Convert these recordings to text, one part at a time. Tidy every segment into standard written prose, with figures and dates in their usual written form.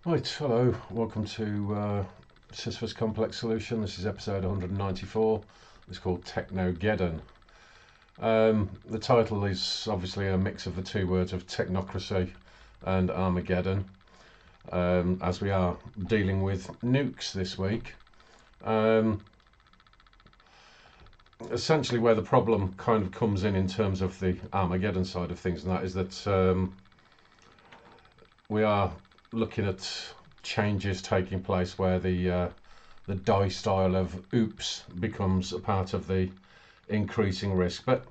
Right, hello, welcome to Sisyphus Complex Solution. This is episode 194. It's called Technogeddon. The title is obviously a mix of the two words of technocracy and Armageddon, as we are dealing with nukes this week. Essentially where the problem kind of comes in terms of the Armageddon side of things, and that is that we are looking at changes taking place where the die style of oops becomes a part of the increasing risk. But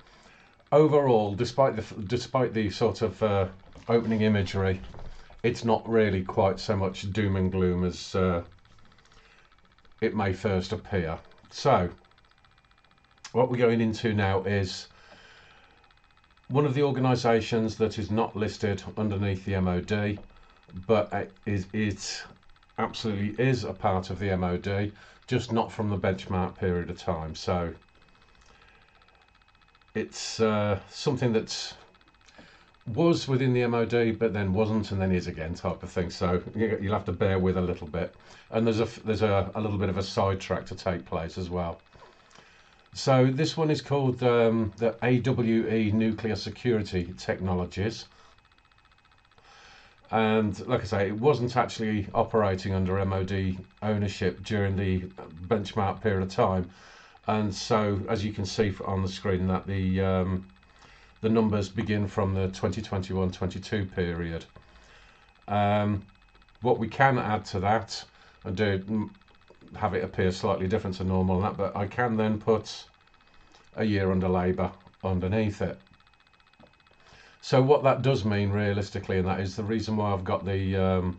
overall, despite the sort of opening imagery, it's not really quite so much doom and gloom as it may first appear. So what we're going into now is one of the organisations that is not listed underneath the MOD, but it absolutely is a part of the MOD, just not from the benchmark period of time. So it's something that was within the MOD, but then wasn't, and then is again, type of thing. So you'll have to bear with a little bit, and there's a little bit of a sidetrack to take place as well. So this one is called the AWE Nuclear Security Technologies. And like I say, it wasn't actually operating under MOD ownership during the benchmark period of time. And so, as you can see on the screen, that the numbers begin from the 2021-22 period. What we can add to that, and do have it appear slightly different to normal and that, but I can then put a year under Labour underneath it. So what that does mean realistically, and that is the reason why I've got the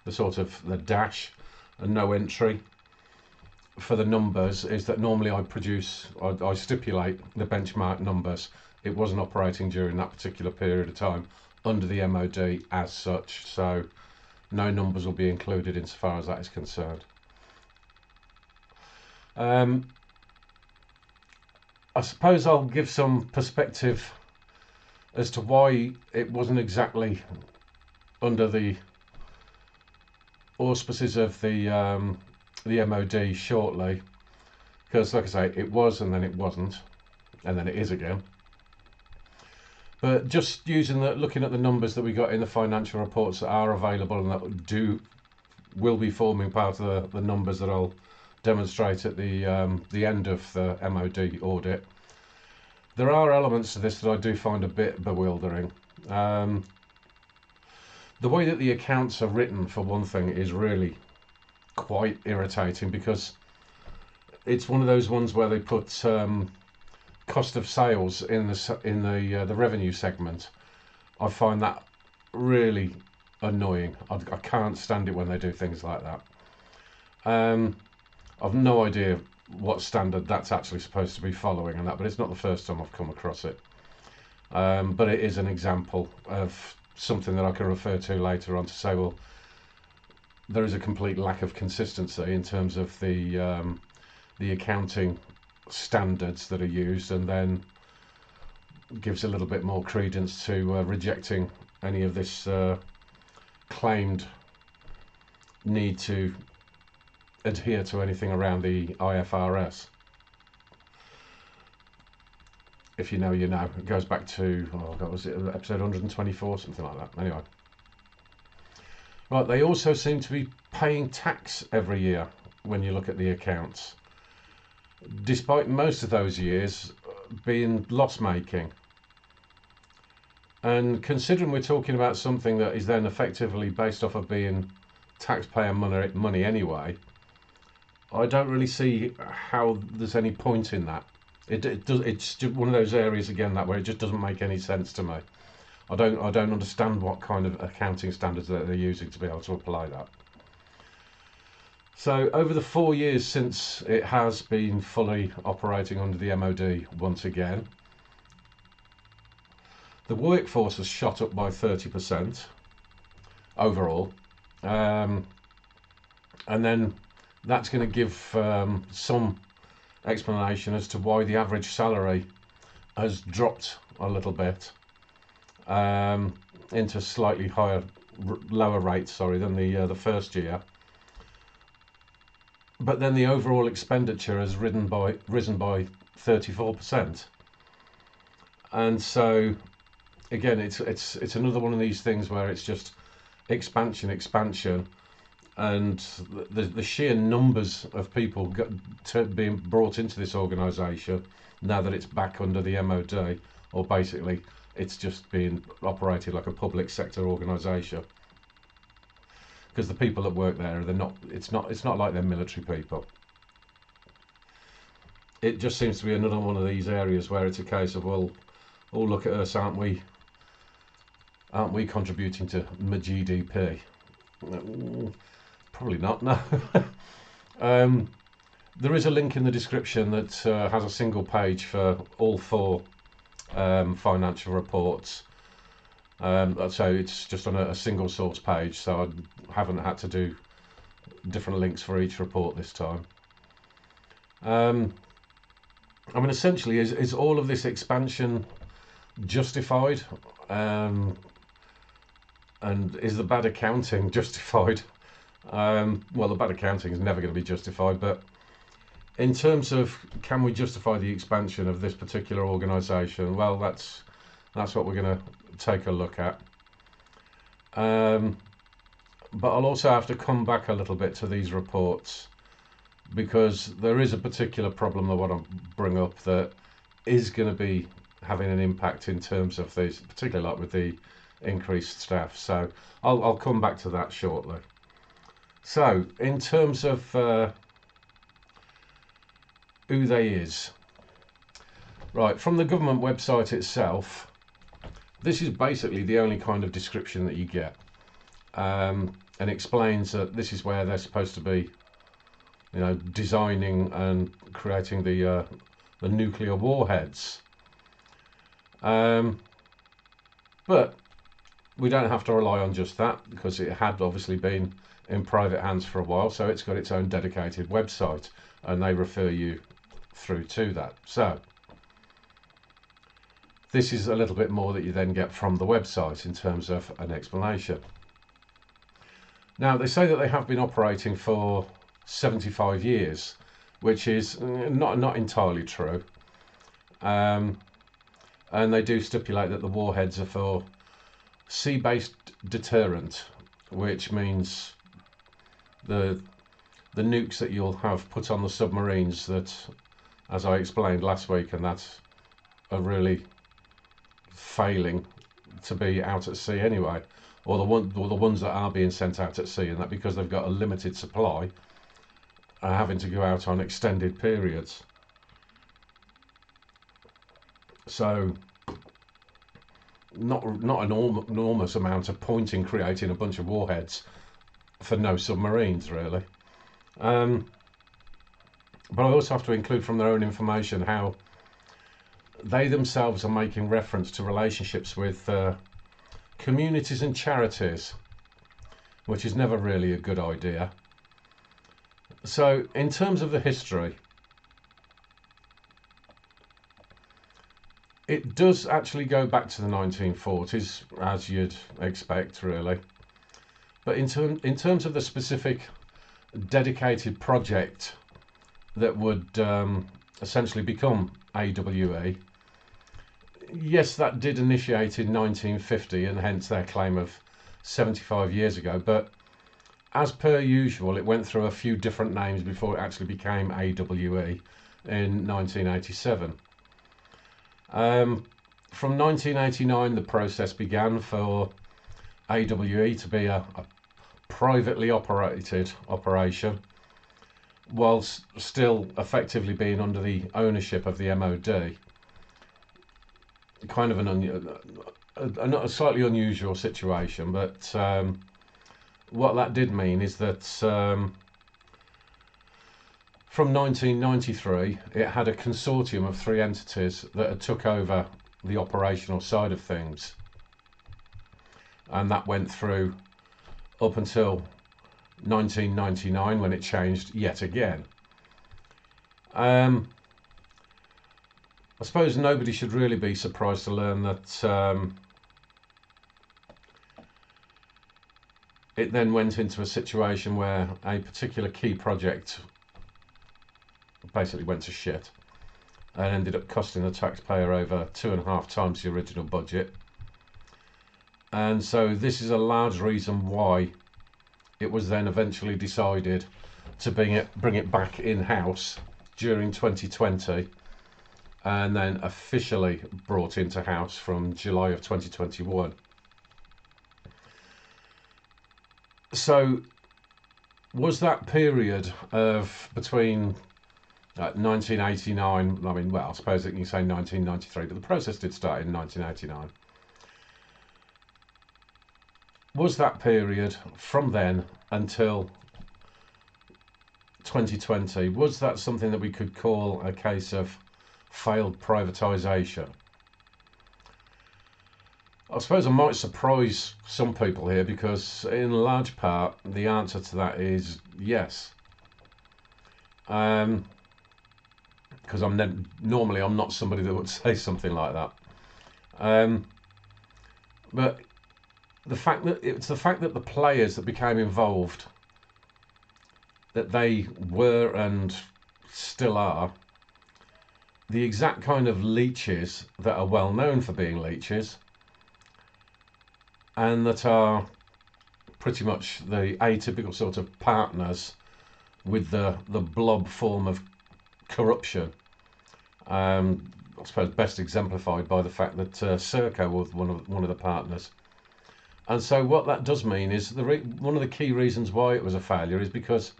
sort of the dash and no entry for the numbers, is that normally I stipulate the benchmark numbers. It wasn't operating during that particular period of time under the MOD as such, so no numbers will be included insofar as that is concerned. I suppose I'll give some perspective as to why it wasn't exactly under the auspices of the MOD shortly, because like I say, it was and then it wasn't, and then it is again. But just looking at the numbers that we got in the financial reports that are available and that will be forming part of the numbers that I'll demonstrate at the end of the MOD audit, there are elements to this that I do find a bit bewildering. The way that the accounts are written, for one thing, is really quite irritating, because it's one of those ones where they put cost of sales in the revenue segment. I find that really annoying. I can't stand it when they do things like that. I've no idea what standard that's actually supposed to be following and that, but it's not the first time I've come across it. But it is an example of something that I can refer to later on to say, well, there is a complete lack of consistency in terms of the accounting standards that are used, and then gives a little bit more credence to rejecting any of this claimed need to adhere to anything around the IFRS. If you know, you know. It goes back to, was it episode 124, something like that. Anyway. Right, they also seem to be paying tax every year when you look at the accounts, despite most of those years being loss-making. And considering we're talking about something that is then effectively based off of being taxpayer money anyway, I don't really see how there's any point in that. It's just one of those areas again that where it just doesn't make any sense to me. I don't understand what kind of accounting standards that they're using to be able to apply that. So over the 4 years since it has been fully operating under the MOD once again, the workforce has shot up by 30% overall, and then that's going to give some explanation as to why the average salary has dropped a little bit into slightly higher lower rate, sorry, than the first year. But then the overall expenditure has risen by 34%. And so again, it's another one of these things where it's just expansion, and the sheer numbers of people being brought into this organisation now that it's back under the MOD, or basically it's just being operated like a public sector organisation. Because the people that work there, it's not like they're military people. It just seems to be another one of these areas where it's a case of, well, oh, look at us, aren't we contributing to my GDP? Probably not, no. There is a link in the description that has a single page for all 4 financial reports. So it's just on a single source page, so I haven't had to do different links for each report this time. I mean, essentially, is all of this expansion justified? And is the bad accounting justified? Well, the bad accounting is never going to be justified, but in terms of can we justify the expansion of this particular organisation, well, that's what we're going to take a look at. But I'll also have to come back a little bit to these reports, because there is a particular problem I want to bring up that is going to be having an impact in terms of these, particularly like with the increased staff. So I'll come back to that shortly. So in terms of who they is, right, from the government website itself, this is basically the only kind of description that you get, and explains that this is where they're supposed to be, you know, designing and creating the nuclear warheads. But we don't have to rely on just that, because it had obviously been in private hands for a while, so it's got its own dedicated website, and they refer you through to that. So this is a little bit more that you then get from the website in terms of an explanation. Now, they say that they have been operating for 75 years, which is not entirely true. And they do stipulate that the warheads are for sea-based deterrent, which means the nukes that you'll have put on the submarines that, as I explained last week, and that's are really failing to be out at sea anyway, or the ones that are being sent out at sea, and that because they've got a limited supply, are having to go out on extended periods. So not an enormous amount of point in creating a bunch of warheads for no submarines, really. But I also have to include from their own information how they themselves are making reference to relationships with communities and charities, which is never really a good idea. So in terms of the history, it does actually go back to the 1940s, as you'd expect, really. But in terms of the specific dedicated project that would essentially become AWE, yes, that did initiate in 1950, and hence their claim of 75 years ago. But as per usual, it went through a few different names before it actually became AWE in 1987. From 1989, the process began for AWE to be a privately operated operation, whilst still effectively being under the ownership of the MOD. Kind of a slightly unusual situation, but what that did mean is that from 1993, it had a consortium of 3 entities that had took over the operational side of things, and that went through up until 1999, when it changed yet again. I suppose nobody should really be surprised to learn that it then went into a situation where a particular key project basically went to shit and ended up costing the taxpayer over 2.5 times the original budget. And so this is a large reason why it was then eventually decided to bring it back in-house during 2020, and then officially brought into house from July of 2021. So was that period of between 1989, I mean, well, I suppose you can say 1993, but the process did start in 1989. Was that period from then until 2020, was that something that we could call a case of failed privatisation? I suppose I might surprise some people here, because in large part the answer to that is yes. Because normally I'm not somebody that would say something like that. But the fact that the players that became involved, that they were and still are the exact kind of leeches that are well known for being leeches, and that are pretty much the atypical sort of partners with the blob form of corruption. I suppose best exemplified by the fact that Serco was one of the partners. And so what that does mean is one of the key reasons why it was a failure is because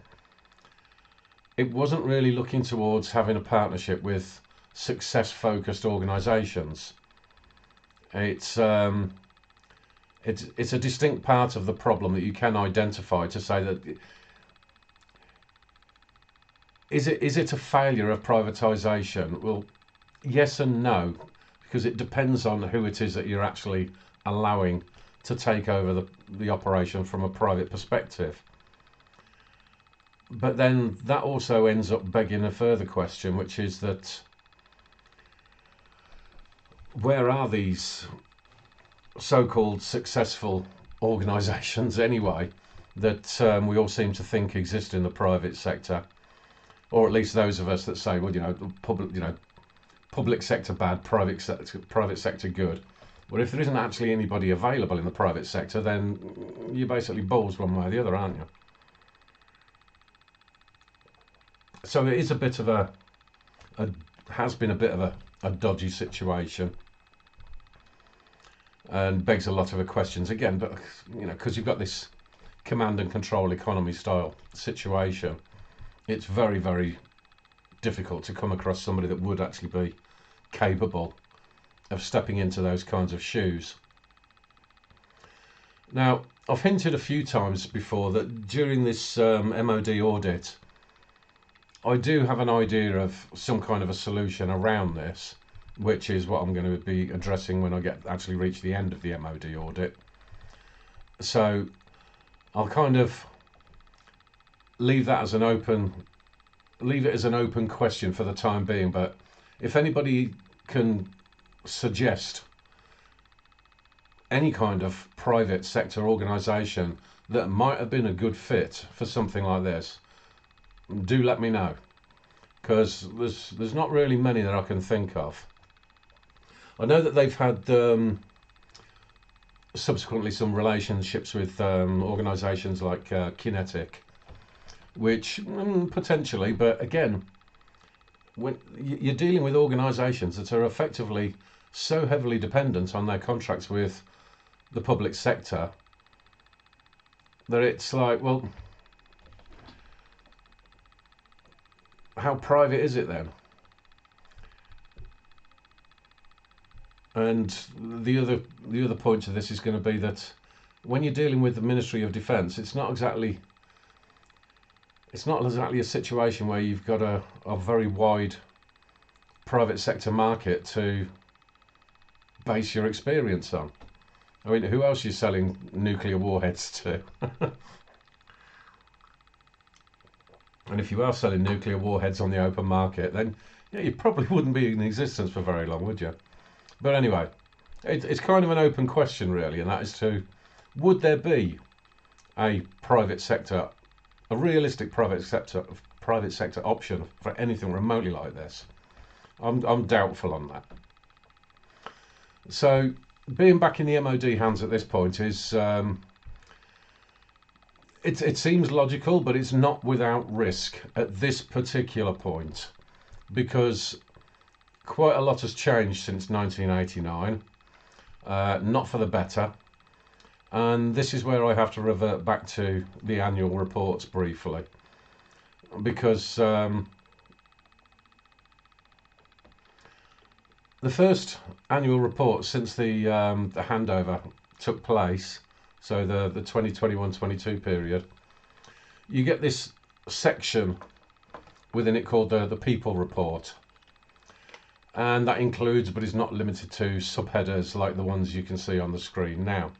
it wasn't really looking towards having a partnership with success-focused organisations. It's a distinct part of the problem that you can identify to say that is it a failure of privatisation? Well, yes and no, because it depends on who it is that you're actually allowing to take over the operation from a private perspective. But then that also ends up begging a further question, which is that where are these so-called successful organisations anyway that we all seem to think exist in the private sector, or at least those of us that say, well, public sector bad, private sector good. Well, if there isn't actually anybody available in the private sector, then you're basically balls one way or the other, aren't you? So it is a bit of has been a bit of a dodgy situation, and begs a lot of questions again. But because you've got this command and control economy style situation, it's very, very difficult to come across somebody that would actually be capable of stepping into those kinds of shoes. Now, I've hinted a few times before that during this MOD audit, I do have an idea of some kind of a solution around this, which is what I'm going to be addressing when I actually reach the end of the MOD audit. So I'll kind of leave it as an open question for the time being. But if anybody can suggest any kind of private sector organisation that might have been a good fit for something like this, do let me know, because there's not really many that I can think of. I know that they've had subsequently some relationships with organisations like Kinetic, which potentially, but again, when you're dealing with organisations that are effectively so heavily dependent on their contracts with the public sector, that it's like, well, how private is it then? And the other point to this is going to be that when you're dealing with the Ministry of Defence, it's not exactly a situation where you've got a very wide private sector market to base your experience on. I mean, who else are you selling nuclear warheads to? And if you are selling nuclear warheads on the open market, then you probably wouldn't be in existence for very long, would you? But anyway, it's kind of an open question, really, and that is would there be a private sector, a realistic private sector option for anything remotely like this. I'm doubtful on that. So being back in the MOD hands at this point is it seems logical, but it's not without risk at this particular point, because quite a lot has changed since 1989, not for the better. And this is where I have to revert back to the annual reports briefly, because the first annual report since the handover took place, so the 2021-22 period, you get this section within it called the People Report. And that includes, but is not limited to, subheaders like the ones you can see on the screen now.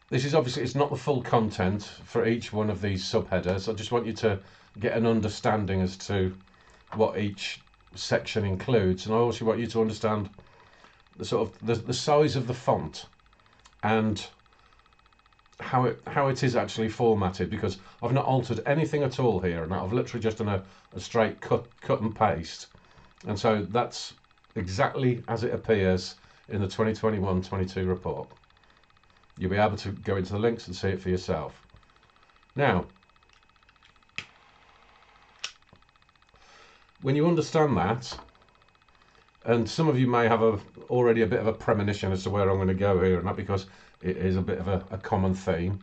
This is obviously, it's not the full content for each one of these subheaders. I just want you to get an understanding as to what each section includes, and I also want you to understand the sort of the size of the font and how it is actually formatted, because I've not altered anything at all here, and I've literally just done a straight cut and paste, and so that's exactly as it appears in the 2021-22 report. You'll be able to go into the links and see it for yourself. Now, when you understand that, and some of you may have already a bit of a premonition as to where I'm going to go here, and that because it is a bit of a common theme.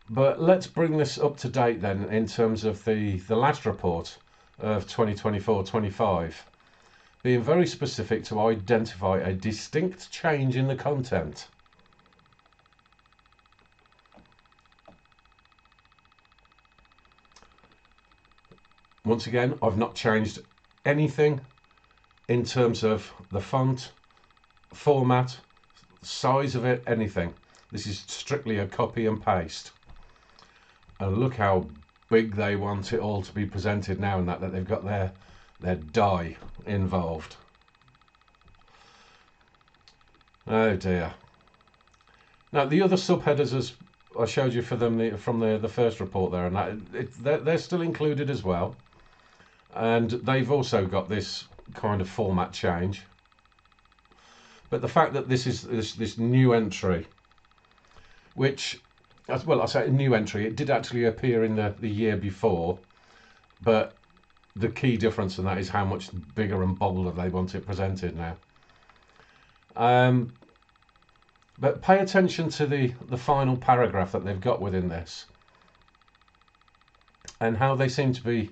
But let's bring this up to date then in terms of the last report of 2024-25, being very specific to identify a distinct change in the content. Once again, I've not changed anything in terms of the font, format, size of it, anything. This is strictly a copy and paste. And look how big they want it all to be presented now, and that they've got their die involved. Oh dear. Now the other subheaders, as I showed you for them from the first report there, and they're still included as well. And they've also got this kind of format change. But the fact that this is this new entry, which, well, I say a new entry, it did actually appear in the year before, but the key difference in that is how much bigger and bolder they want it presented now. But pay attention to the final paragraph that they've got within this, and how they seem to be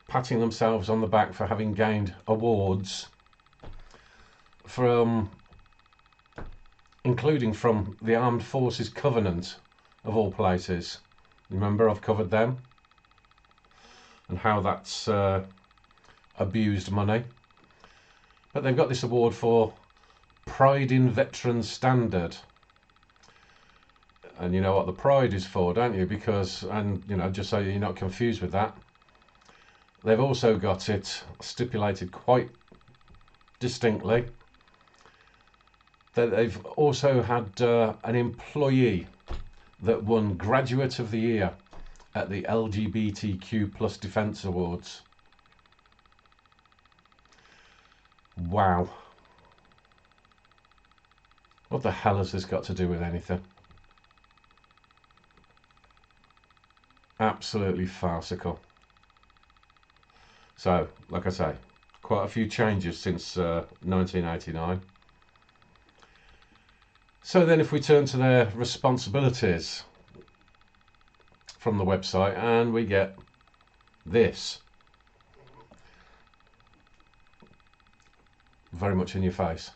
patting themselves on the back for having gained awards from, including from the Armed Forces Covenant of all places. Remember, I've covered them and how that's abused money. But they've got this award for Pride in Veteran Standard. And you know what the pride is for, don't you? Because, and you know, just so you're not confused with that, they've also got it stipulated quite distinctly that they've also had an employee that won Graduate of the Year at the LGBTQ Plus Defence Awards. Wow. What the hell has this got to do with anything? Absolutely farcical. So, like I say, quite a few changes since 1989. So then if we turn to their responsibilities from the website, and we get this. Very much in your face.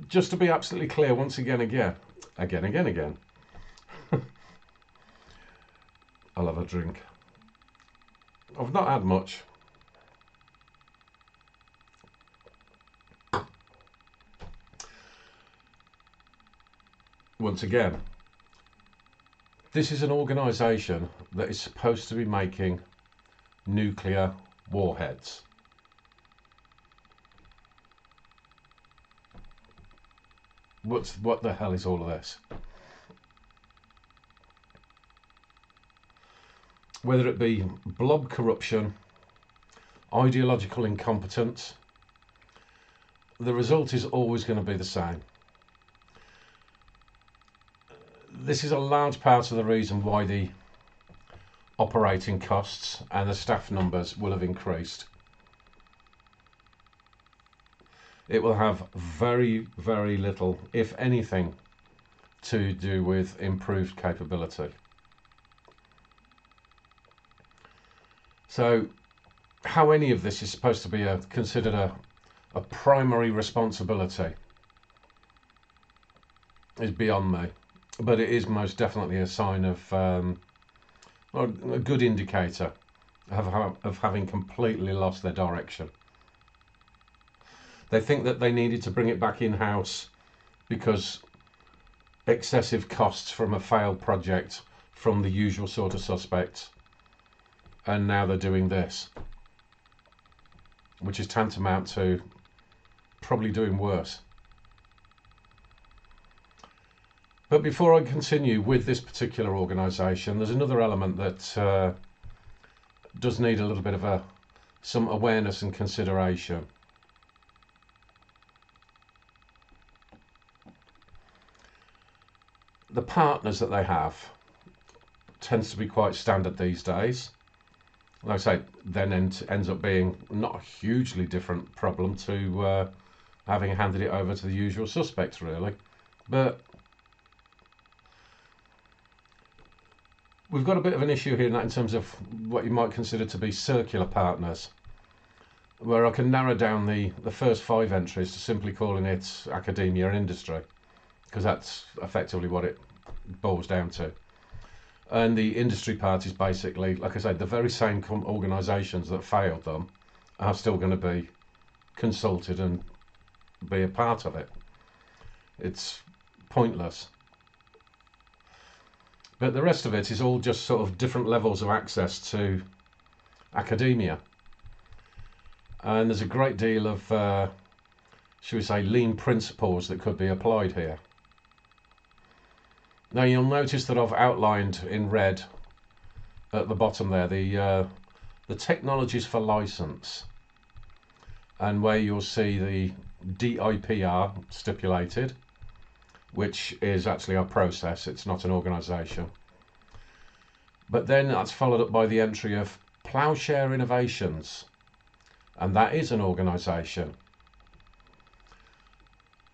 Just to be absolutely clear, once again. I'll have a drink. I've not had much. Once again, this is an organisation that is supposed to be making nuclear warheads. what the hell is all of this? Whether it be blob corruption, ideological incompetence, the result is always going to be the same. This is a large part of the reason why the operating costs and the staff numbers will have increased. It will have very, very little, if anything, to do with improved capability. So how any of this is supposed to be considered a primary responsibility is beyond me, but it is most definitely a sign of a good indicator of having completely lost their direction. They think that they needed to bring it back in-house because excessive costs from a failed project from the usual sort of suspects, and now they're doing this, which is tantamount to probably doing worse. But before I continue with this particular organisation, there's another element that does need a little bit of some awareness and consideration. The partners that they have tends to be quite standard these days. Like I say, then ends up being not a hugely different problem to having handed it over to the usual suspects, really. But we've got a bit of an issue here in terms of what you might consider to be circular partners, where I can narrow down the first 5 entries to simply calling it academia and industry, because that's effectively what it boils down to. And the industry part is basically, like I said, the very same organisations that failed them are still going to be consulted and be a part of it. It's pointless. But the rest of it is all just sort of different levels of access to academia. And there's a great deal of, should we say, lean principles that could be applied here. Now you'll notice that I've outlined in red at the bottom there the technologies for license, and where you'll see the DIPR stipulated, which is actually a process, it's not an organisation. But then that's followed up by the entry of Ploughshare Innovations, and that is an organisation.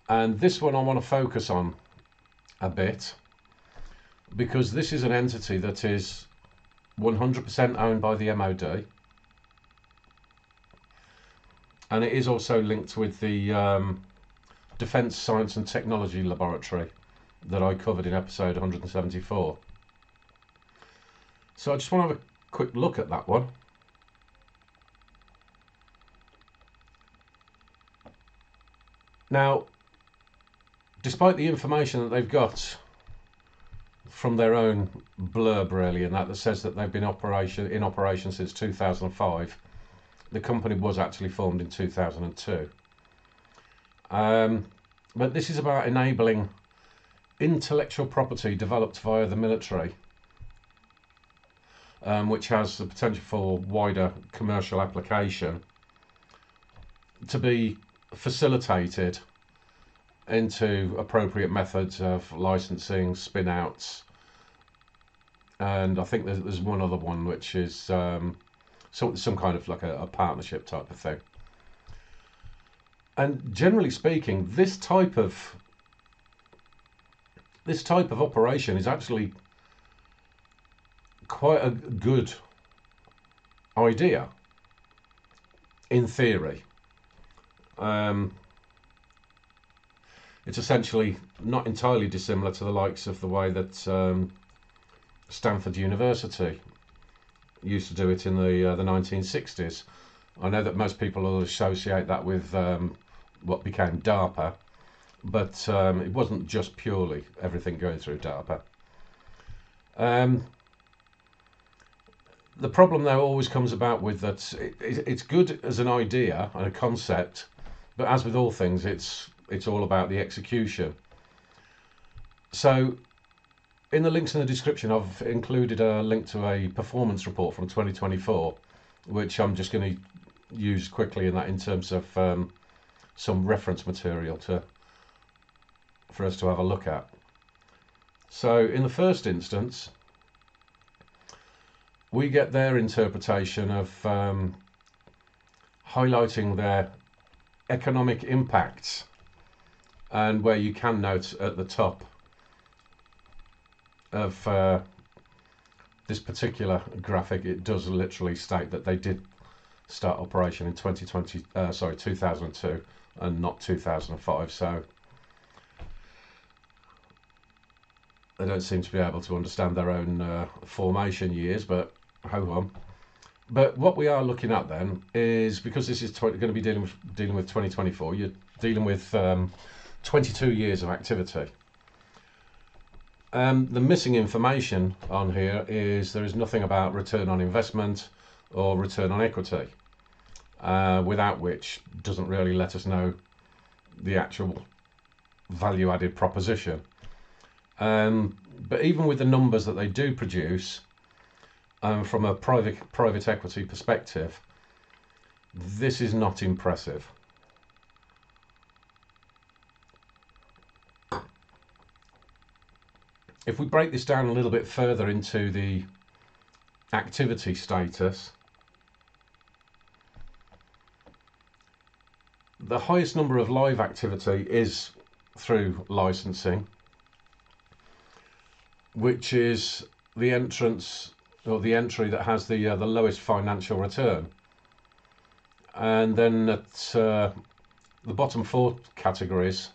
And this one I want to focus on a bit, because this is an entity that is 100% owned by the MOD, and it is also linked with the Defence Science and Technology Laboratory that I covered in episode 174. So I just want to have a quick look at that one. Now, despite the information that they've got from their own blurb, really, and that says that they've been in operation since 2005, the company was actually formed in 2002. But this is about enabling intellectual property developed via the military, which has the potential for wider commercial application, to be facilitated into appropriate methods of licensing, spin-outs, and I think there's one other one which is some kind of like a partnership type of thing. And generally speaking, this type of operation is actually quite a good idea in theory. It's essentially not entirely dissimilar to the likes of the way that Stanford University used to do it in the 1960s. I know that most people will associate that with what became DARPA, but it wasn't just purely everything going through DARPA. The problem though always comes about with that it's good as an idea and a concept, but as with all things, it's all about the execution. So in the links in the description, I've included a link to a performance report from 2024, which I'm just going to use quickly in terms of some reference material for us to have a look at. So in the first instance, we get their interpretation of highlighting their economic impacts, and where you can note at the top of this particular graphic, it does literally state that they did start operation in 2002 and not 2005, so they don't seem to be able to understand their own formation years, but ho hum. But what we are looking at then is, because this is going to be dealing with 2024, you're dealing with 22 years of activity. The missing information on here is there is nothing about return on investment or return on equity, without which doesn't really let us know the actual value added proposition. But even with the numbers that they do produce, from a private equity perspective, this is not impressive. If we break this down a little bit further into the activity status, the highest number of live activity is through licensing, which is the entrance or the entry that has the lowest financial return. And then at the bottom four categories,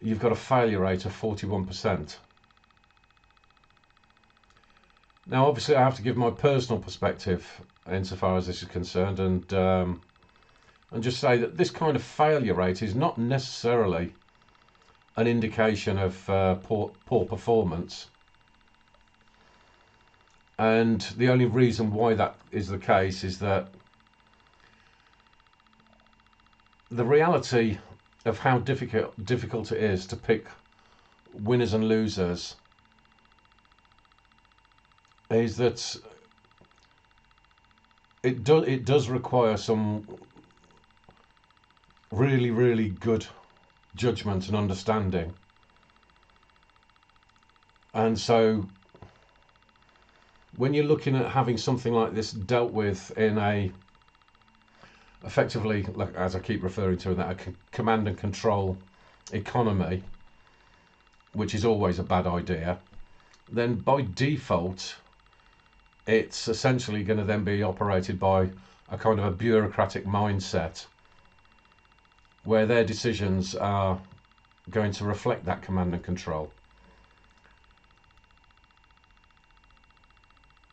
you've got a failure rate of 41%. Now, obviously, I have to give my personal perspective insofar as this is concerned, and just say that this kind of failure rate is not necessarily an indication of poor performance. And the only reason why that is the case is that the reality of how difficult it is to pick winners and losers is that it does require some really good judgment and understanding. And so when you're looking at having something like this dealt with in a effectively, like, as I keep referring to, that a command and control economy, which is always a bad idea, then by default it's essentially going to then be operated by a kind of a bureaucratic mindset, where their decisions are going to reflect that command and control.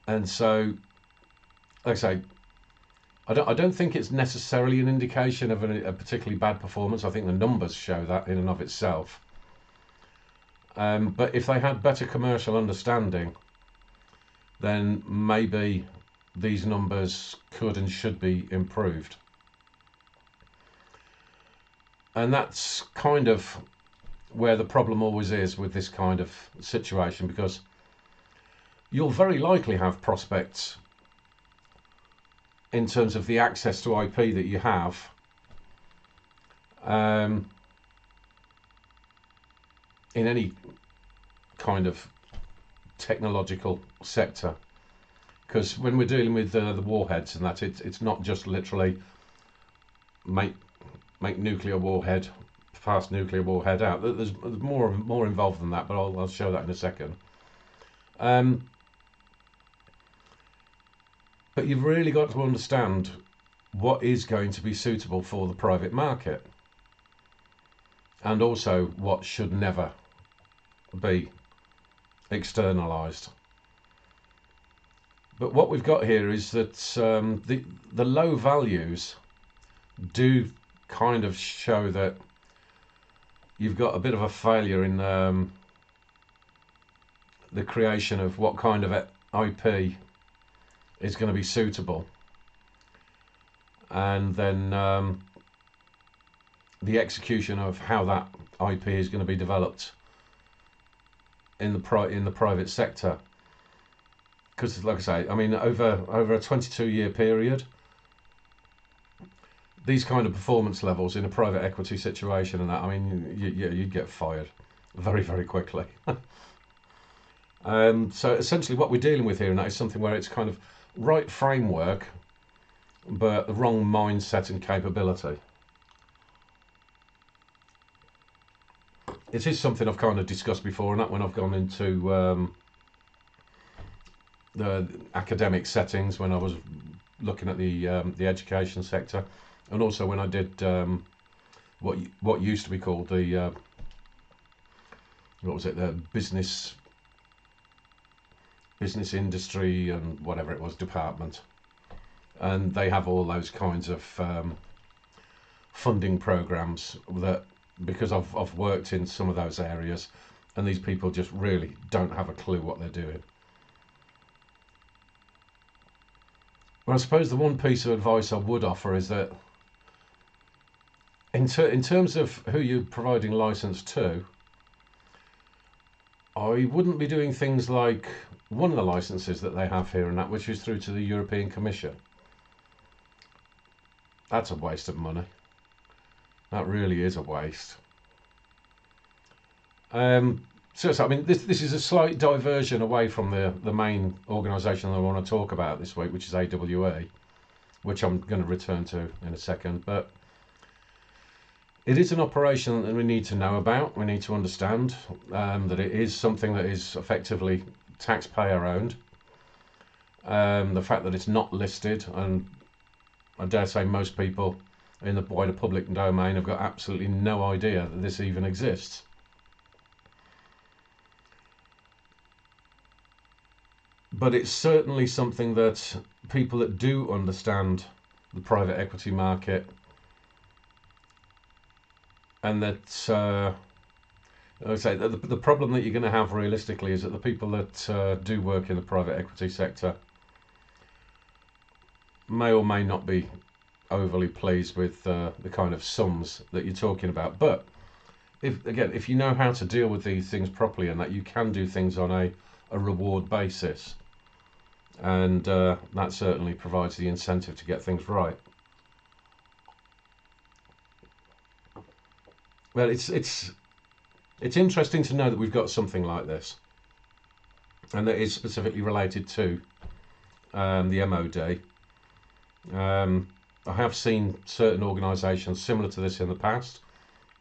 And so, like I say, I don't think it's necessarily an indication of a particularly bad performance. I think the numbers show that in and of itself. But if they had better commercial understanding, then maybe these numbers could and should be improved. And that's kind of where the problem always is with this kind of situation, because you'll very likely have prospects in terms of the access to IP that you have, in any kind of technological sector. Because when we're dealing with the warheads and that, it's not just literally make nuclear warhead, pass nuclear warhead out. There's more involved than that, but I'll show that in a second. But you've really got to understand what is going to be suitable for the private market, and also what should never be externalized. But what we've got here is that the low values do kind of show that you've got a bit of a failure in the creation of what kind of IP is going to be suitable, and then the execution of how that IP is going to be developed in the private sector. Because, like I say, I mean, over a 22-year period, these kind of performance levels in a private equity situation and that, I mean, you'd get fired very, very quickly. So essentially what we're dealing with here and that is something where it's kind of right framework, but the wrong mindset and capability. It is something I've kind of discussed before, and that when I've gone into the academic settings, when I was looking at the education sector, and also when I did what used to be called the what was it, the business industry and whatever it was department, and they have all those kinds of funding programs that, because I've worked in some of those areas, and these people just really don't have a clue what they're doing. Well, I suppose the one piece of advice I would offer is that in terms of who you're providing license to, I wouldn't be doing things like one of the licenses that they have here and that, which is through to the European Commission. That's a waste of money. That really is a waste. So I mean, this is a slight diversion away from the main organisation that I want to talk about this week, which is AWE, which I'm going to return to in a second. But it is an operation that we need to know about. We need to understand that it is something that is effectively taxpayer owned. The fact that it's not listed, and I dare say most people in the wider public domain have got absolutely no idea that this even exists. But it's certainly something that people that do understand the private equity market, and that I say the problem that you're going to have realistically is that the people that do work in the private equity sector may or may not be overly pleased with the kind of sums that you're talking about. But if you know how to deal with these things properly, and that you can do things on a reward basis, and that certainly provides the incentive to get things right. Well, it's interesting to know that we've got something like this, and that is specifically related to the MOD. I have seen certain organisations similar to this in the past.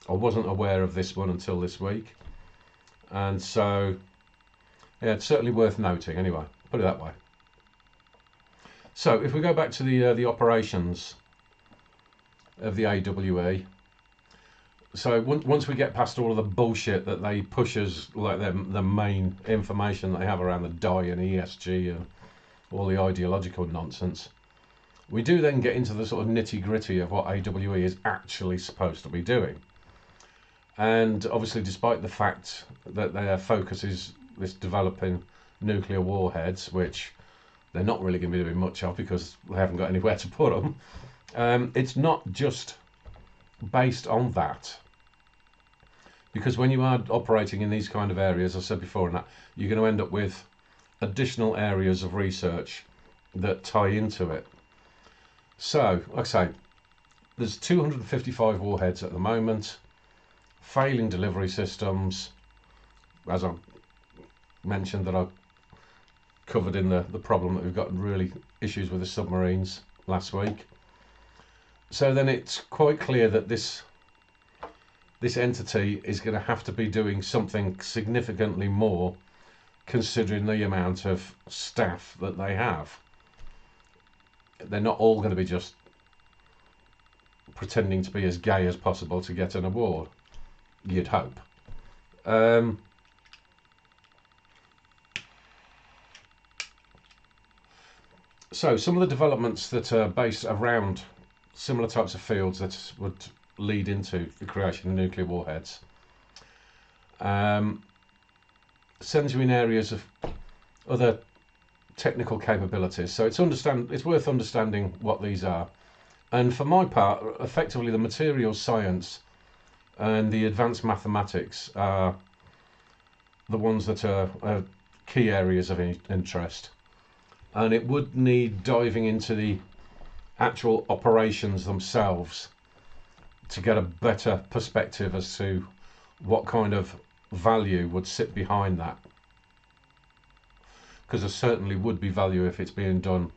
I wasn't aware of this one until this week, and so yeah, it's certainly worth noting. Anyway, put it that way. So if we go back to the operations of the AWE, so once we get past all of the bullshit that they push us, like the main information that they have around the DI and ESG and all the ideological nonsense, we do then get into the sort of nitty gritty of what AWE is actually supposed to be doing. And obviously, despite the fact that their focus is this developing nuclear warheads, which they're not really going to be doing much of because they haven't got anywhere to put them, it's not just based on that. Because when you are operating in these kind of areas, I said before, and that you're going to end up with additional areas of research that tie into it. So, like I say, there's 255 warheads at the moment, failing delivery systems, as I mentioned that I covered in the problem that we've got really issues with the submarines last week. So then it's quite clear that this entity is going to have to be doing something significantly more, considering the amount of staff that they have. They're not all going to be just pretending to be as gay as possible to get an award, you'd hope. So some of the developments that are based around similar types of fields that would lead into the creation of nuclear warheads sends you in areas of other technical capabilities. So it's worth understanding what these are. And for my part, effectively the materials science and the advanced mathematics are the ones that are key areas of interest, and it would need diving into the actual operations themselves to get a better perspective as to what kind of value would sit behind that, because there certainly would be value if it's being done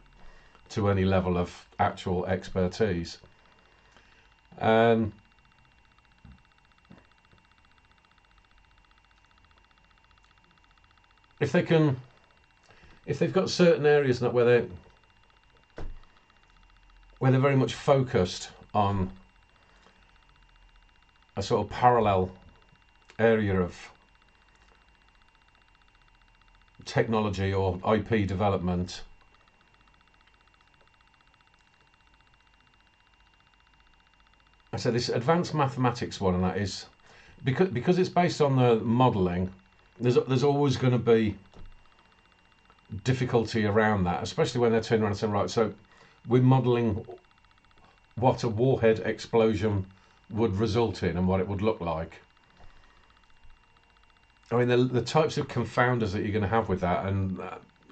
to any level of actual expertise. If they've got certain areas where they're very much focused on a sort of parallel area of technology or IP development, so this advanced mathematics one, and that is because it's based on the modelling. There's always going to be difficulty around that, especially when they're turning around and saying, right, so we're modelling what a warhead explosion would result in and what it would look like. I mean, the types of confounders that you're going to have with that, and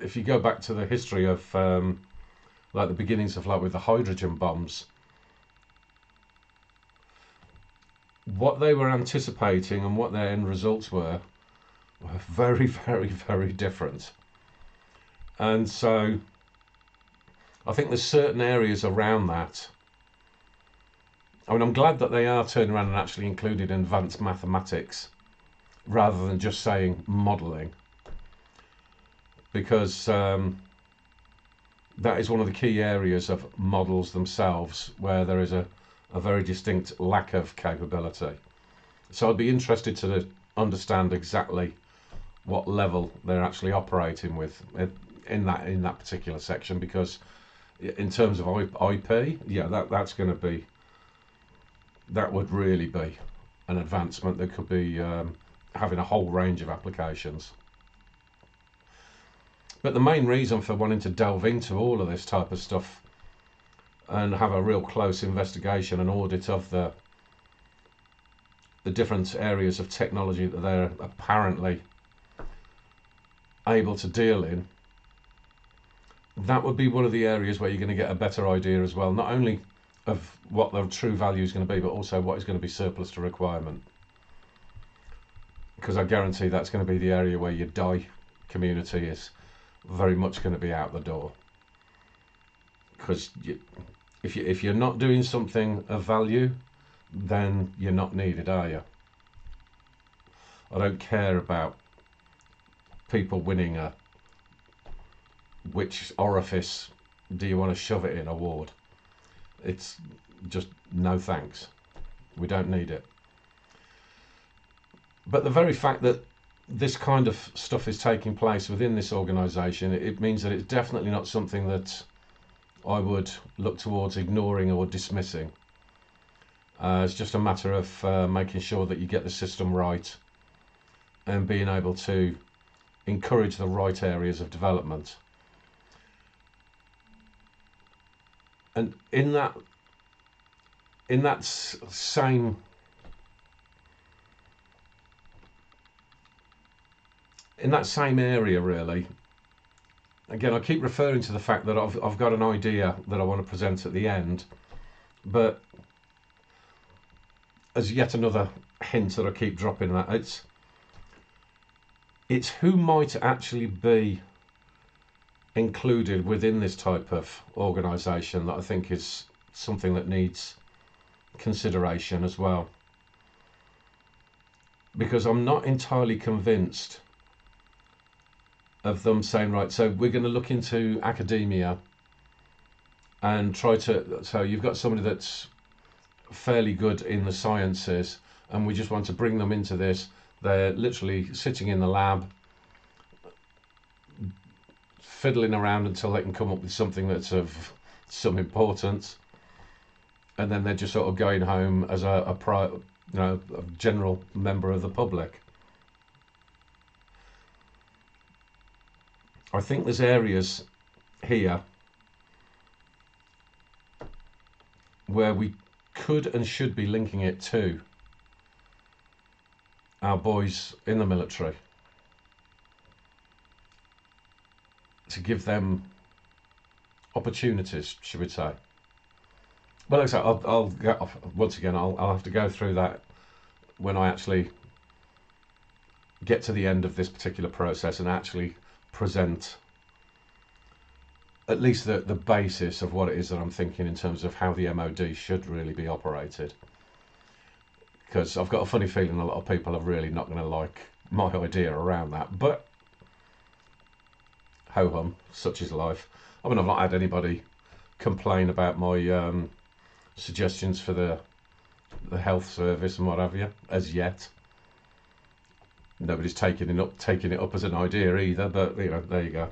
if you go back to the history of like the beginnings of like with the hydrogen bombs, what they were anticipating and what their end results were very, very, very different. And so I think there's certain areas around that. I mean, I'm glad that they are turning around and actually included advanced mathematics rather than just saying modelling, because that is one of the key areas of models themselves where there is a very distinct lack of capability. So I'd be interested to understand exactly what level they're actually operating with in that particular section, because in terms of IP, yeah, that's going to be, that would really be an advancement that could be having a whole range of applications. But the main reason for wanting to delve into all of this type of stuff and have a real close investigation and audit of the different areas of technology that they're apparently able to deal in, that would be one of the areas where you're going to get a better idea as well, not only of what the true value is going to be, but also what is going to be surplus to requirement. Because I guarantee that's going to be the area where your die community is very much going to be out the door. Because if you're not doing something of value, then you're not needed, are you? I don't care about people winning a which orifice do you want to shove it in award. It's just no thanks. We don't need it. But the very fact that this kind of stuff is taking place within this organisation, it means that it's definitely not something that I would look towards ignoring or dismissing. It's just a matter of making sure that you get the system right and being able to encourage the right areas of development. And in that same area, really, again, I keep referring to the fact that I've got an idea that I want to present at the end, but as yet another hint that I keep dropping, that it's who might actually be included within this type of organisation that I think is something that needs consideration as well, because I'm not entirely convinced of them saying, right, so we're going to look into academia and try to, so you've got somebody that's fairly good in the sciences and we just want to bring them into this. They're literally sitting in the lab fiddling around until they can come up with something that's of some importance, and then they're just sort of going home as a general member of the public. I think there's areas here where we could and should be linking it to our boys in the military. to give them opportunities, should we say. But like I say, I'll get off, once again, I'll have to go through that when I actually get to the end of this particular process and actually present at least the basis of what it is that I'm thinking in terms of how the MOD should really be operated. Because I've got a funny feeling a lot of people are really not going to like my idea around that. But ho hum, such is life. I mean, I've not had anybody complain about my suggestions for the health service and what have you as yet. Nobody's taking it up as an idea either, but you know, there you go.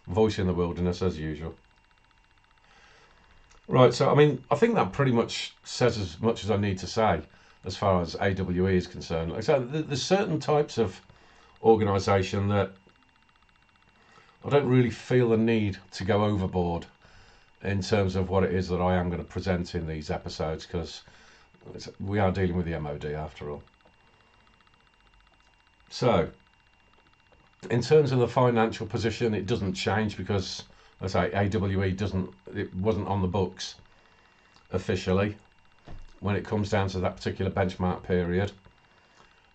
Voice in the wilderness as usual. Right, so I mean, I think that pretty much says as much as I need to say as far as AWE is concerned. Like I said, there's certain types of organisation that I don't really feel the need to go overboard in terms of what it is that I am going to present in these episodes, because we are dealing with the MOD after all. So, in terms of the financial position, it doesn't change because, as I say, AWE wasn't on the books officially when it comes down to that particular benchmark period.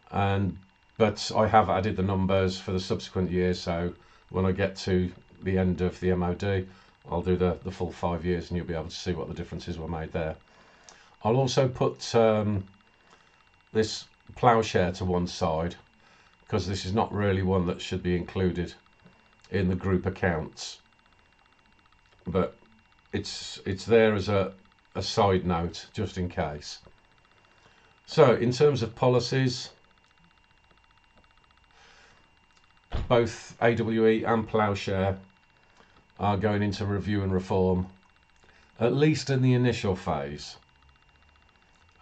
But I have added the numbers for the subsequent years, so when I get to the end of the MOD, I'll do the full 5 years and you'll be able to see what the differences were made there. I'll also put this ploughshare to one side, because this is not really one that should be included in the group accounts, but it's there as a side note just in case. So in terms of policies, both AWE and ploughshare are going into review and reform, at least in the initial phase.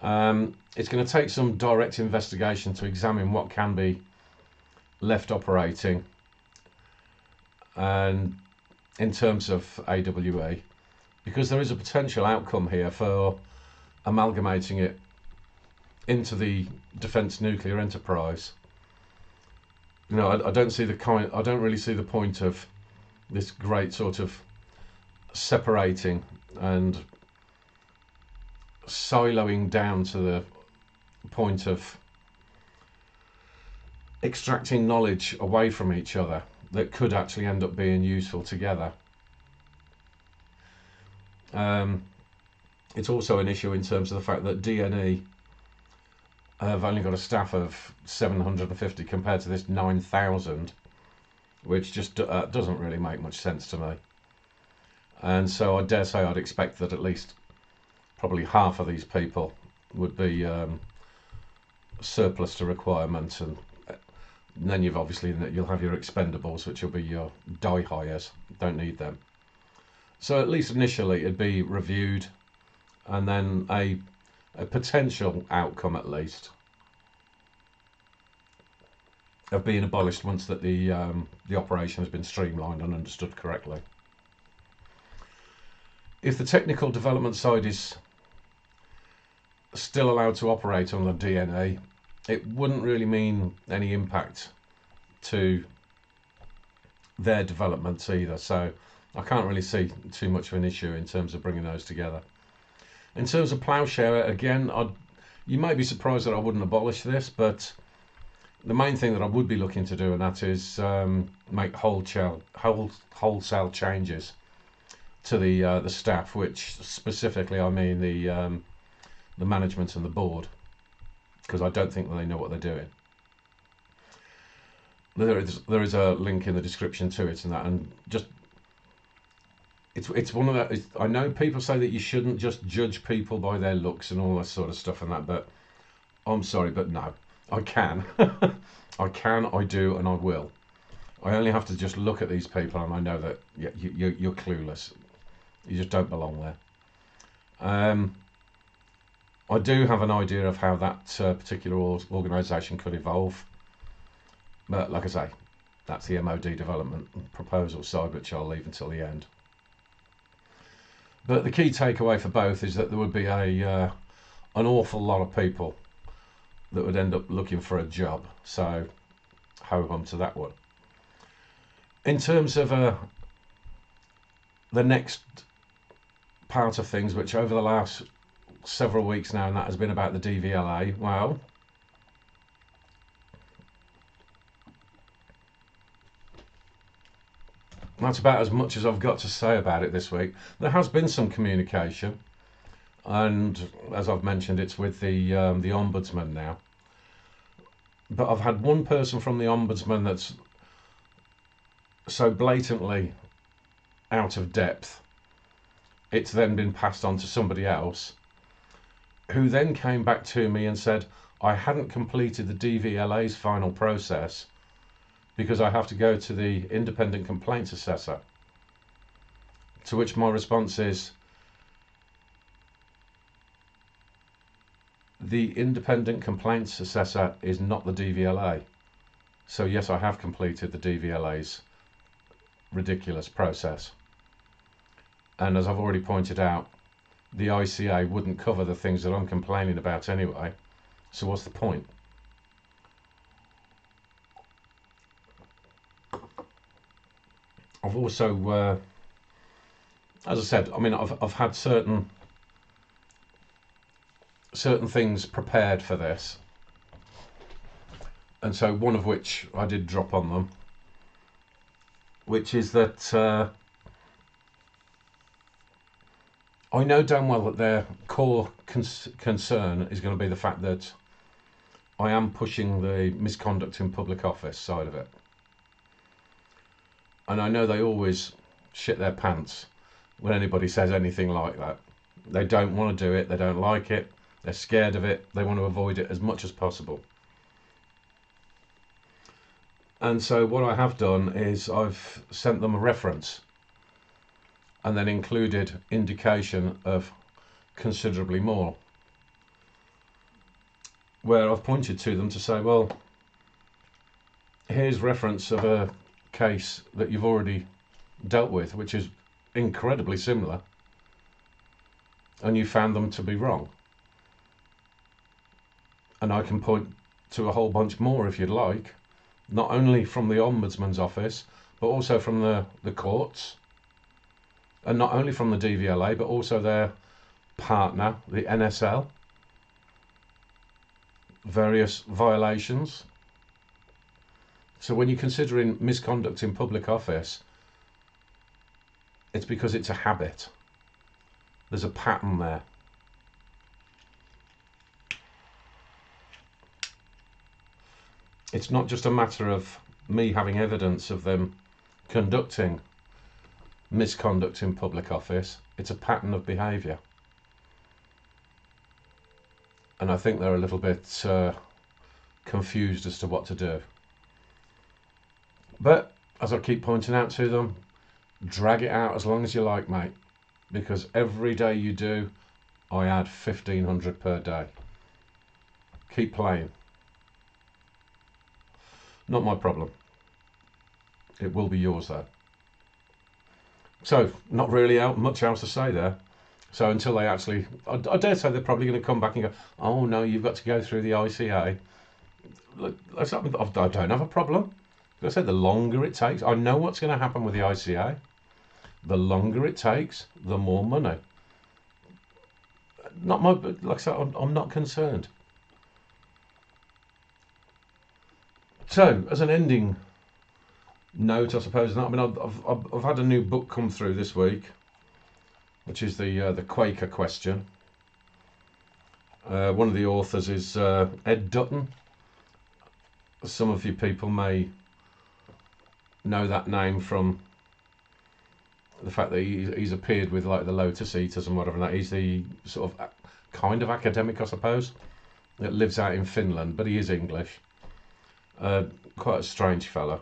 It's going to take some direct investigation to examine what can be left operating and in terms of AWE, because there is a potential outcome here for amalgamating it into the defence nuclear enterprise. You know, I don't really see the point of this great sort of separating and siloing down to the point of extracting knowledge away from each other that could actually end up being useful together. It's also an issue in terms of the fact that DNE have only got a staff of 750 compared to this 9,000, which just doesn't really make much sense to me. And so I dare say I'd expect that at least probably half of these people would be surplus to requirement, and then you'll have your expendables, which will be your die hires. Don't need them. So at least initially it'd be reviewed, and then a potential outcome at least of being abolished once that the operation has been streamlined and understood correctly. If the technical development side is still allowed to operate on the DNA, it wouldn't really mean any impact to their developments either, so I can't really see too much of an issue in terms of bringing those together. In terms of ploughshare, again, you might be surprised that I wouldn't abolish this, but the main thing that I would be looking to do, and that is make wholesale changes to the staff, which specifically I mean the management and the board, because I don't think that they know what they're doing. There is a link in the description to it and that, and just it's one of that. I know people say that you shouldn't just judge people by their looks and all that sort of stuff and that, but I'm sorry, but no, I can. I do, and I will. I only have to just look at these people and I know that you're clueless. You just don't belong there. I do have an idea of how that particular organisation could evolve, but like I say, that's the MOD development proposal side, which I'll leave until the end. But the key takeaway for both is that there would be an awful lot of people that would end up looking for a job, so ho hum to that one. In terms of the next part of things, which over the last several weeks now, and that has been about the DVLA. Well, that's about as much as I've got to say about it this week. There has been some communication, and as I've mentioned, it's with the Ombudsman now. But I've had one person from the Ombudsman that's so blatantly out of depth, it's then been passed on to somebody else, who then came back to me and said, I hadn't completed the DVLA's final process because I have to go to the independent complaints assessor. To which my response is, the independent complaints assessor is not the DVLA. So yes, I have completed the DVLA's ridiculous process. And as I've already pointed out, the ICA wouldn't cover the things that I'm complaining about anyway. So what's the point? I've also, as I said, I mean, I've had certain things prepared for this, and so one of which I did drop on them, which is that I know damn well that their core concern is going to be the fact that I am pushing the misconduct in public office side of it. And I know they always shit their pants when anybody says anything like that. They don't want to do it, they don't like it, they're scared of it, they want to avoid it as much as possible. And so what I have done is I've sent them a reference and then included indication of considerably more, where I've pointed to them to say, well, here's reference of a case that you've already dealt with, which is incredibly similar, and you found them to be wrong. And I can point to a whole bunch more if you'd like, not only from the Ombudsman's office, but also from the courts, and not only from the DVLA, but also their partner, the NSL, various violations. So when you're considering misconduct in public office, it's because it's a habit. There's a pattern there. It's not just a matter of me having evidence of them conducting misconduct in public office, it's a pattern of behaviour. And I think they're a little bit confused as to what to do. But as I keep pointing out to them, drag it out as long as you like, mate, because every day you do, I add 1,500 per day. Keep playing. Not my problem. It will be yours though. So, not really much else to say there. So until they actually, I dare say they're probably going to come back and go, oh no, you've got to go through the ICA. Look, I don't have a problem. As I said, the longer it takes, I know what's going to happen with the ICA. The longer it takes, the more money. Like I said, I'm not concerned. So, as an ending note, I suppose, I mean, I've had a new book come through this week, which is the Quaker Question. One of the authors is Ed Dutton. Some of you people may know that name from the fact that he's appeared with like the Lotus Eaters and whatever. And that he's the sort of kind of academic, I suppose, that lives out in Finland, but he is English. Quite a strange fellow.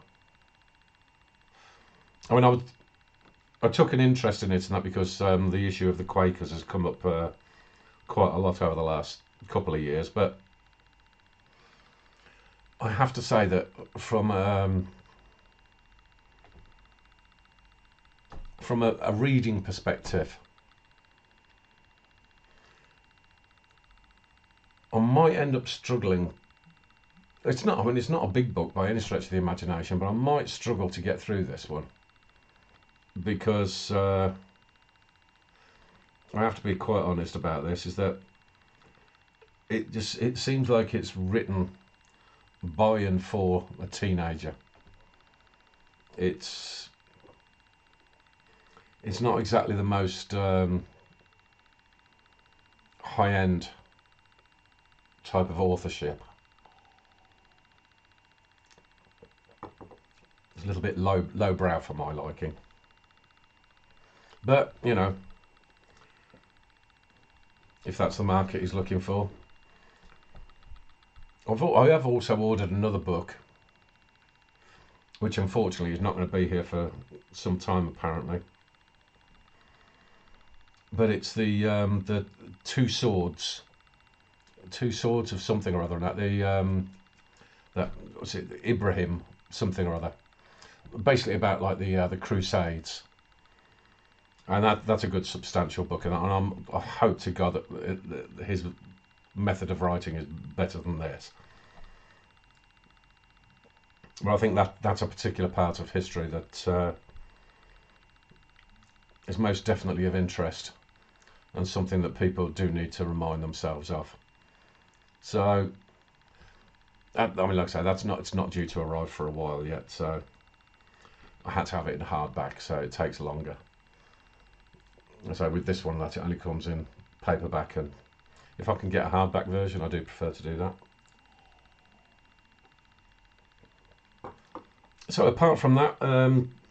I mean, I took an interest in it and that because the issue of the Quakers has come up quite a lot over the last couple of years. But I have to say that from a reading perspective, I might end up struggling. It's not a big book by any stretch of the imagination, but I might struggle to get through this one. because I have to be quite honest about this, is that it seems like it's written by and for a teenager. It's not exactly the most high-end type of authorship. It's a little bit lowbrow for my liking. But, you know, if that's the market he's looking for. I have also ordered another book, which unfortunately is not going to be here for some time apparently. But it's the two swords of something or other. That what's it? Ibrahim something or other. Basically about like the Crusades. And that's a good substantial book, and I hope to God that his method of writing is better than this. But I think that's a particular part of history that is most definitely of interest, and something that people do need to remind themselves of. So, I mean, like I say, it's not due to arrive for a while yet. So, I had to have it in hardback, so it takes longer. So with this one, that it only comes in paperback, and if I can get a hardback version, I do prefer to do that. So apart from that,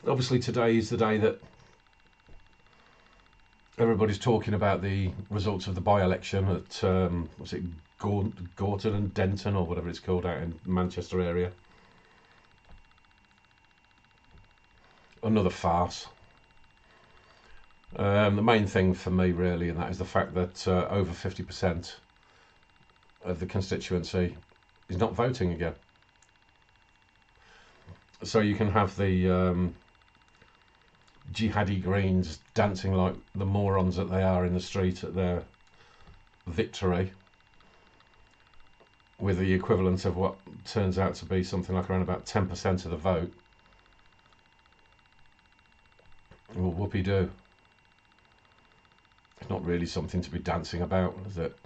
obviously today is the day that everybody's talking about the results of the by-election at what's it, Gorton and Denton or whatever it's called out in Manchester area. Another farce. The main thing for me really, and that is the fact that over 50% of the constituency is not voting again. So you can have the jihadi Greens dancing like the morons that they are in the street at their victory, with the equivalent of what turns out to be something like around about 10% of the vote. Well, whoopee-doo. It's not really something to be dancing about, is it?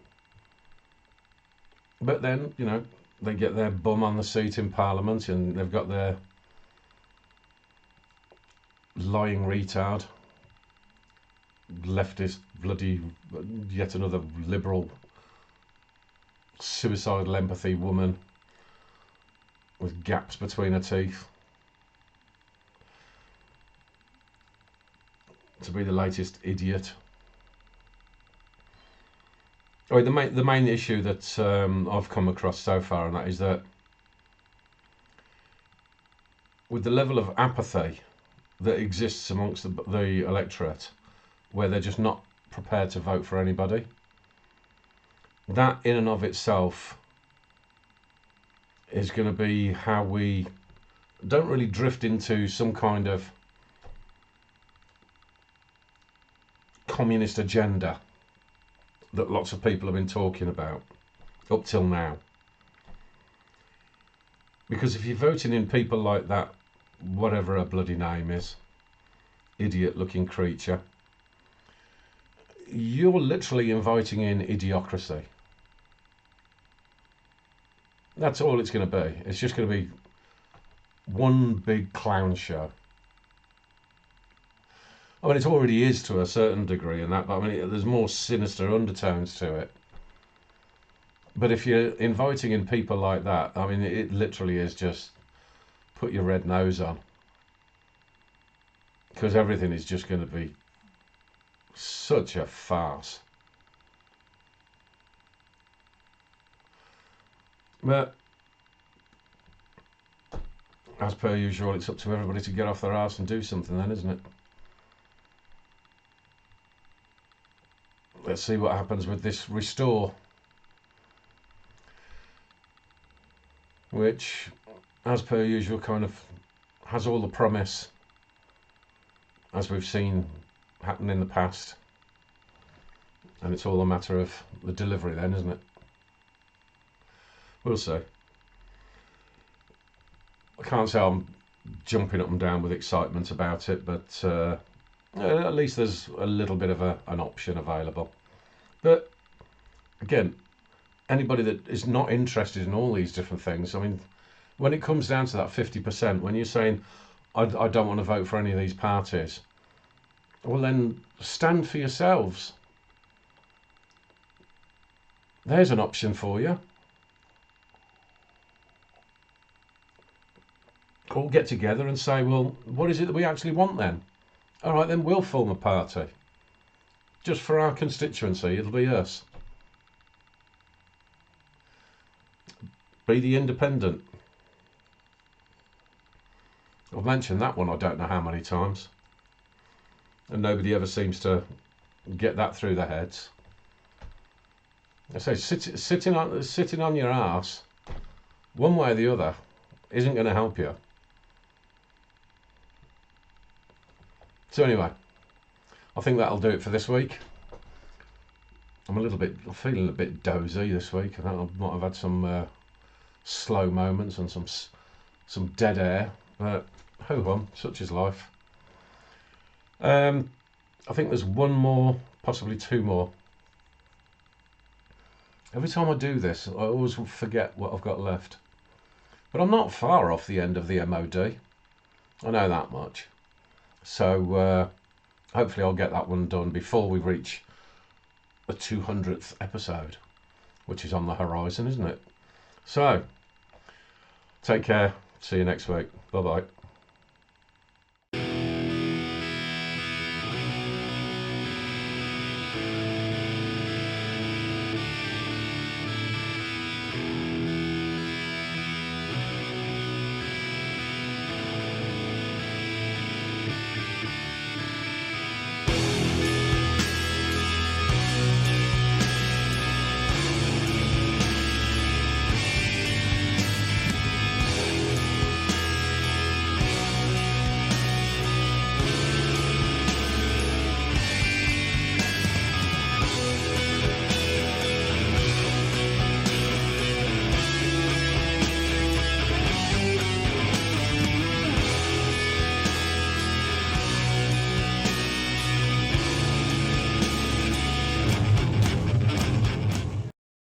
But then, you know, they get their bum on the seat in Parliament, and they've got their lying retard, leftist, bloody, yet another liberal, suicidal empathy woman with gaps between her teeth to be the latest idiot. Oh, the main issue that I've come across so far, and that is that with the level of apathy that exists amongst the electorate, where they're just not prepared to vote for anybody, that in and of itself is going to be how we don't really drift into some kind of communist agenda that lots of people have been talking about up till now. Because if you're voting in people like that, whatever her bloody name is, idiot looking creature, you're literally inviting in idiocracy. That's all it's going to be. It's just going to be one big clown show. I mean, it already is to a certain degree and that, but I mean, there's more sinister undertones to it. But if you're inviting in people like that, I mean, it literally is just put your red nose on. Because everything is just going to be such a farce. But as per usual, it's up to everybody to get off their arse and do something then, isn't it? Let's see what happens with this restore, which, as per usual, kind of has all the promise, as we've seen happen in the past, and it's all a matter of the delivery then, isn't it? We'll see. I can't say I'm jumping up and down with excitement about it, but at least there's a little bit of an option available. But again, anybody that is not interested in all these different things, I mean, when it comes down to that 50%, when you're saying, I don't want to vote for any of these parties, well then stand for yourselves. There's an option for you. All get together and say, well, what is it that we actually want then? All right, then we'll form a party. Just for our constituency, it'll be us. Be the independent. I've mentioned that one I don't know how many times. And nobody ever seems to get that through their heads. I say sitting on your arse, one way or the other, isn't going to help you. So anyway, I think that'll do it for this week. I'm feeling a bit dozy this week. I think I might have had some slow moments and some dead air, but ho hum, such is life. I think there's one more, possibly two more. Every time I do this, I always forget what I've got left. But I'm not far off the end of the MOD. I know that much. So hopefully I'll get that one done before we reach the 200th episode, which is on the horizon, isn't it? So, take care. See you next week. Bye-bye.